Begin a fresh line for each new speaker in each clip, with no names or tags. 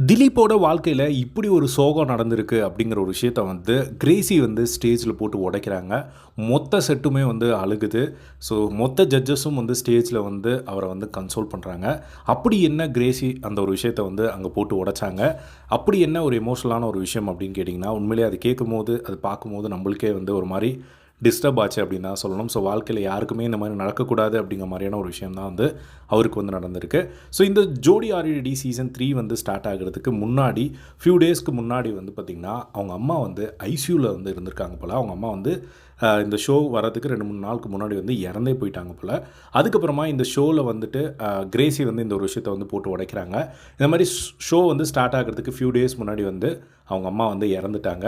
திலீப்போட வாழ்க்கையில் இப்படி ஒரு சோகம் நடந்திருக்கு அப்படிங்கிற ஒரு விஷயத்த வந்து கிரேசி வந்து ஸ்டேஜில் போட்டு உடைக்கிறாங்க. மொத்த செட்டுமே வந்து அழுகுது. ஸோ மொத்த ஜட்ஜஸும் வந்து ஸ்டேஜில் வந்து அவரை வந்து கன்சோல் பண்ணுறாங்க. அப்படி என்ன கிரேசி அந்த ஒரு விஷயத்த வந்து அங்கே போட்டு உடைச்சாங்க? அப்படி என்ன ஒரு எமோஷனலான ஒரு விஷயம் அப்படின்னு கேட்டிங்கன்னா, உண்மையிலே அது கேட்கும்போது அது பார்க்கும்போது நம்மளுக்கே வந்து ஒரு மாதிரி டிஸ்டர்ப் ஆச்சு அப்படின்னு தான் சொல்லணும். ஸோ வாழ்க்கையில் யாருக்குமே இந்த மாதிரி நடக்கக்கூடாது அப்படிங்கிற மாதிரியான ஒரு விஷயம் தான் வந்து அவருக்கு வந்து நடந்திருக்கு. ஸோ இந்த ஜோடி ஆர்இடி சீசன் 3 வந்து ஸ்டார்ட் ஆகிறதுக்கு முன்னாடி ஃபியூ டேஸ்க்கு முன்னாடி வந்து பார்த்திங்கன்னா, அவங்க அம்மா வந்து ஐசியூவில் வந்து இருந்திருக்காங்க போல். அவங்க அம்மா வந்து இந்த ஷோ வரதுக்கு 2-3 நாளுக்கு முன்னாடி வந்து இறந்தே போயிட்டாங்க போல். அதுக்கப்புறமா இந்த ஷோவில் வந்துட்டு கிரேசி வந்து இந்த ஒரு விஷயத்தை வந்து போட்டு உடைக்கிறாங்க. இந்த மாதிரி ஷோ வந்து ஸ்டார்ட் ஆகிறதுக்கு ஃபியூ டேஸ் முன்னாடி வந்து அவங்க அம்மா வந்து இறந்துட்டாங்க.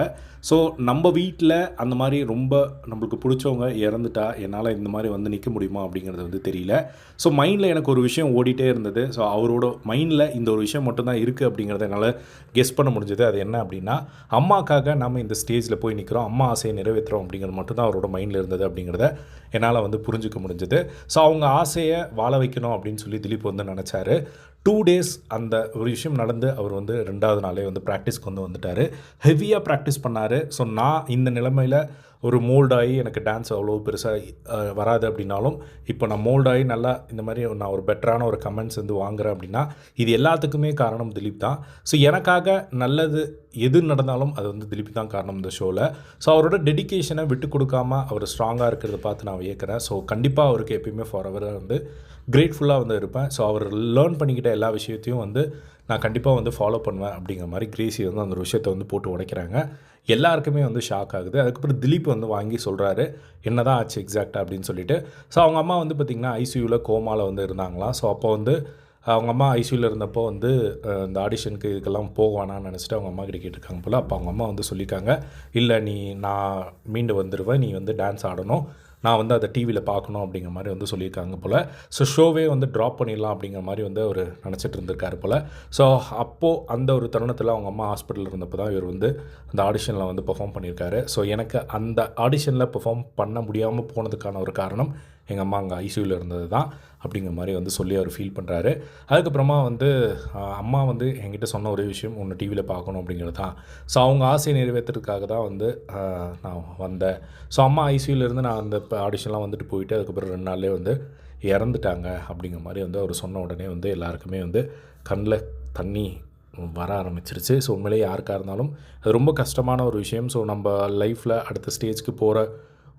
ஸோ நம்ம வீட்டில் அந்த மாதிரி ரொம்ப நம்மளுக்கு பிடிச்சவங்க இறந்துட்டா என்னால் இந்த மாதிரி வந்து நிற்க முடியுமா அப்படிங்கிறது வந்து தெரியல. ஸோ மைண்டில் எனக்கு ஒரு விஷயம் ஓடிட்டே இருந்தது. ஸோ அவரோட மைண்டில் இந்த ஒரு விஷயம் மட்டும்தான் இருக்குது அப்படிங்கிறத என்னால் கெஸ் பண்ண முடிஞ்சது. அது என்ன அப்படின்னா, அம்மாக்காக நம்ம இந்த ஸ்டேஜில் போய் நிற்கிறோம், அம்மா ஆசையை நிறைவேற்றுறோம் அப்படிங்கிறது மட்டும்தான் அவரோட மைண்டில் இருந்தது அப்படிங்கிறத என்னால் வந்து புரிஞ்சுக்க முடிஞ்சது. ஸோ அவங்க ஆசையை வாழ வைக்கணும் அப்படின்னு சொல்லி திலீப் வந்து நினச்சாரு. 2 டேஸ் அந்த ஒரு விஷயம் நடந்து அவர் வந்து 2வது நாளே வந்து ப்ராக்டிஸ்க்கு வந்து வந்துட்டார். ஹெவியாக ப்ராக்டிஸ் பண்ணார். ஸோ நான் இந்த நிலைமையில் ஒரு மோல்டாகி எனக்கு டான்ஸ் அவ்வளோ பெருசாக வராது அப்படின்னாலும், இப்போ நான் மோல்டாகி நல்லா இந்த மாதிரி நான் ஒரு பெட்டரான ஒரு கமெண்ட்ஸ் வந்து வாங்குகிறேன் அப்படின்னா, இது எல்லாத்துக்குமே காரணம் திலீப் தான். ஸோ எனக்காக நல்லது எது நடந்தாலும் அது வந்து திலீப் தான் காரணம் இந்த ஷோவில். ஸோ அவரோட டெடிக்கேஷனை விட்டு கொடுக்காம அவர் ஸ்ட்ராங்காக இருக்கிறத பார்த்து நான் வியக்கிறேன். ஸோ கண்டிப்பாக அவருக்கு எப்பயுமே ஃபார்எவராக வந்து கிரேட்ஃபுல்லாக வந்து இருப்பேன். ஸோ அவர் லேர்ன் பண்ணிக்கிட்ட எல்லா விஷயத்தையும் வந்து நான் கண்டிப்பாக வந்து ஃபாலோ பண்ணுவேன் அப்படிங்கிற மாதிரி கிரேசி வந்து அந்த ஒரு விஷயத்தை வந்து போட்டு உடைக்கிறாங்க. எல்லாருக்குமே வந்து ஷாக் ஆகுது. அதுக்கப்புறம் திலீப் வந்து வாங்கி சொல்கிறாரு, என்ன தான் ஆச்சு எக்ஸாக்டாக அப்படின்னு சொல்லிட்டு. ஸோ அவங்க அம்மா வந்து பார்த்திங்கன்னா ஐசியூவில் கோமாவில் வந்து இருந்தாங்களாம். ஸோ அப்போ வந்து அவங்க அம்மா ஐசியூவில் இருந்தப்போ வந்து இந்த ஆடிஷனுக்கு இதுக்கெல்லாம் போவானான்னு நினச்சிட்டு அவங்க அம்மா கிட்ட கேட்டிருக்காங்க போல். அப்போ அவங்க அம்மா வந்து சொல்லியிருக்காங்க, இல்லை நான் மீண்டு வந்துடுவேன், நீ வந்து டான்ஸ் ஆடணும், நான் வந்து அதை டிவியில் பார்க்கணும் அப்படிங்கிற மாதிரி வந்து சொல்லியிருக்காங்க போல். ஸோ ஷோவே வந்து ட்ராப் பண்ணிடலாம் அப்படிங்கிற மாதிரி வந்து அவர் நினச்சிட்டு இருந்திருக்காரு போல். ஸோ அப்போது அந்த ஒரு தருணத்தில் அவங்க அம்மா ஹாஸ்பிட்டலில் இருந்தப்போ தான் இவர் வந்து அந்த ஆடிஷனில் வந்து பெர்ஃபார்ம் பண்ணியிருக்காரு. ஸோ எனக்கு அந்த ஆடிஷனில் பெர்ஃபார்ம் பண்ண முடியாமல் போனதுக்கான ஒரு காரணம் எங்கள் அம்மா அங்கே ஐசியூவில் இருந்தது தான் அப்படிங்கிற மாதிரி வந்து சொல்லி அவர் ஃபீல் பண்ணுறாரு. அதுக்கப்புறமா வந்து அம்மா வந்து என்கிட்ட சொன்ன ஒரே விஷயம், ஒன்று டிவியில் பார்க்கணும் அப்படிங்கிறது தான். ஸோ அவங்க ஆசையை நிறைவேற்றுறதுக்காக தான் வந்து நான் வந்தேன். ஸோ அம்மா ஐசியூலேருந்து நான் அந்த ஆடிஷன்லாம் வந்துட்டு போயிட்டு அதுக்கப்புறம் 2 நாள்லேயே வந்து இறந்துட்டாங்க அப்படிங்கிற மாதிரி வந்து அவர் சொன்ன உடனே வந்து எல்லாருக்குமே வந்து கண்ணில் தண்ணி வர ஆரம்பிச்சிருச்சு. ஸோ உண்மையிலேயே யாருக்காக இருந்தாலும் அது ரொம்ப கஷ்டமான ஒரு விஷயம். ஸோ நம்ம லைஃப்பில் அடுத்த ஸ்டேஜ்க்கு போகிற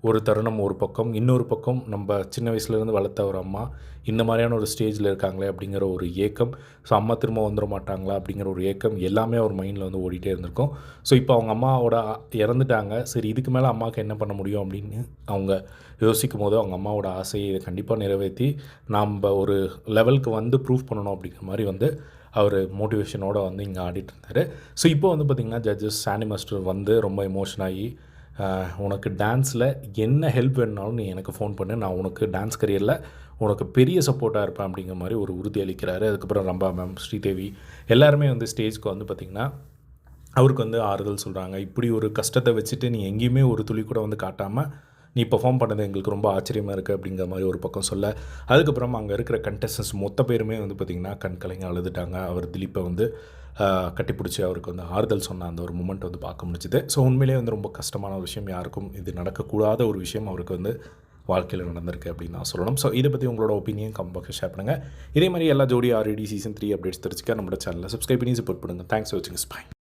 ஒரு தருணம் ஒரு பக்கம், இன்னொரு பக்கம் நம்ம சின்ன வயசுலேருந்து வளர்த்த ஒரு அம்மா இந்த மாதிரியான ஒரு ஸ்டேஜில் இருக்காங்களே அப்படிங்கிற ஒரு ஏக்கம். ஸோ அம்மா திரும்ப வந்துட மாட்டாங்களா அப்படிங்கிற ஒரு ஏக்கம் எல்லாமே அவர் மைண்டில் வந்து ஓடிட்டே இருந்திருக்கும். ஸோ இப்போ அவங்க அம்மாவோட இறந்துட்டாங்க, சரி இதுக்கு மேலே அம்மாவுக்கு என்ன பண்ண முடியும் அப்படின்னு அவங்க யோசிக்கும் போது அவங்க அம்மாவோட ஆசையை இதை கண்டிப்பாக நிறைவேற்றி நம்ம ஒரு லெவலுக்கு வந்து ப்ரூவ் பண்ணணும் அப்படிங்கிற மாதிரி வந்து அவர் மோட்டிவேஷனோடு வந்து இங்கே ஆடிட்டு இருந்தார். ஸோ இப்போ வந்து பார்த்திங்கன்னா ஜட்ஜஸ் சாண்டி மாஸ்டர் வந்து ரொம்ப எமோஷன் ஆகி, உனக்கு டான்ஸில் என்ன ஹெல்ப் வேணுனாலும் நீ எனக்கு ஃபோன் பண்ணு, நான் உனக்கு டான்ஸ் கரியரில் உனக்கு பெரிய சப்போர்ட்டாக இருப்பேன் அப்படிங்கிற மாதிரி ஒரு உறுதி அளிக்கிறாரு. அதுக்கப்புறம் ரம்பா மேம், ஸ்ரீதேவி எல்லாருமே வந்து ஸ்டேஜ்க்கு வந்து பார்த்திங்கன்னா அவருக்கு வந்து ஆறுதல் சொல்கிறாங்க. இப்படி ஒரு கஷ்டத்தை வச்சுட்டு நீ எங்கேயுமே ஒரு துளி கூட வந்து காட்டாமல் நீ பெர்ஃபார்ம் பண்ணது எங்களுக்கு ரொம்ப ஆச்சரியமாக இருக்குது அப்படிங்கிற மாதிரி ஒரு பக்கம் சொல்ல, அதுக்கப்புறம் அங்கே இருக்கிற கண்டெஸ்டன்ஸ் மொத்த பேருமே வந்து பார்த்திங்கன்னா கண் கலங்கி அழுதுட்டாங்க. அவர் திலீப்பை வந்து கட்டிப்பிடிச்சி அவருக்கு வந்து ஆறுதல் சொன்ன அந்த ஒரு மூமெண்ட் வந்து பார்க்க முடிஞ்சுது. ஸோ உண்மையிலே வந்து ரொம்ப கஷ்டமான ஒரு விஷயம், யாருக்கும் இது நடக்கக்கூடாத ஒரு விஷயம் அவருக்கு வந்து வாழ்க்கையில் நடந்திருக்கு அப்படின்னு நான் சொல்லணும். ஸோ இதை பற்றி உங்களோட ஒப்பீனியன் கமெண்ட் ஷேர் பண்ணுங்கள். இதே மாதிரி எல்லா ஜோடி ஆர்இடி சீசன் 3 அப்டேட்ஸ் தெரிஞ்சுக்க நம்மளோட சேனலில் சப்ஸ்கிரைப் பண்ணி சப்போர்ட் பண்ணுங்கள். தேங்க்ஸ் ஃபார் வாட்சிங். பை.